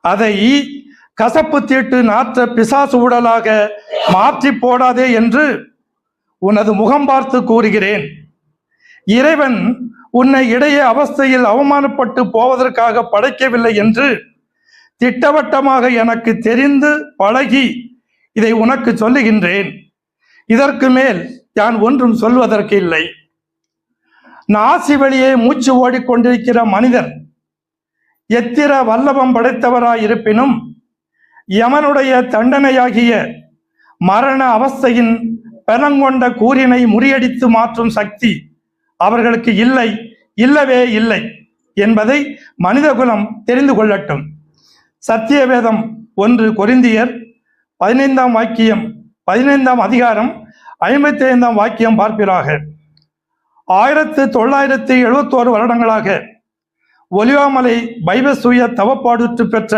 அதை கசப்பு தீட்டு நாற்ற பிசாசு உடலாக மாற்றி போடாதே என்று உனது முகம் பார்த்து கூறுகிறேன். இறைவன் உன்னை இடையே அவஸ்தையில் அவமானப்பட்டு போவதற்காக படைக்கவில்லை என்று திட்டவட்டமாக எனக்கு தெரிந்து பழகி இதை உனக்கு சொல்லுகின்றேன். இதற்கு மேல் நான் ஒன்றும் சொல்வதற்கு இல்லை. நாசி வழியே மூச்சு ஓடிக்கொண்டிருக்கிற மனிதர் எத்திர வல்லபம் படைத்தவராயிருப்பினும் யமனுடைய தண்டனையாகிய மரண அவஸ்தையின் பெனங்கொண்ட கூறினை முறியடித்து மாற்றும் சக்தி அவர்களுக்கு இல்லை, இல்லவே இல்லை என்பதை மனிதகுலம் தெரிந்து கொள்ளட்டும். சத்தியவேதம் 1 கொரிந்தியர் 15 அதிகாரம் 55 வாக்கியம் பார்ப்பீராக. 1971 வருடங்களாக ஒலிவாமலை பைபசூய தவப்பாடுற்று பெற்ற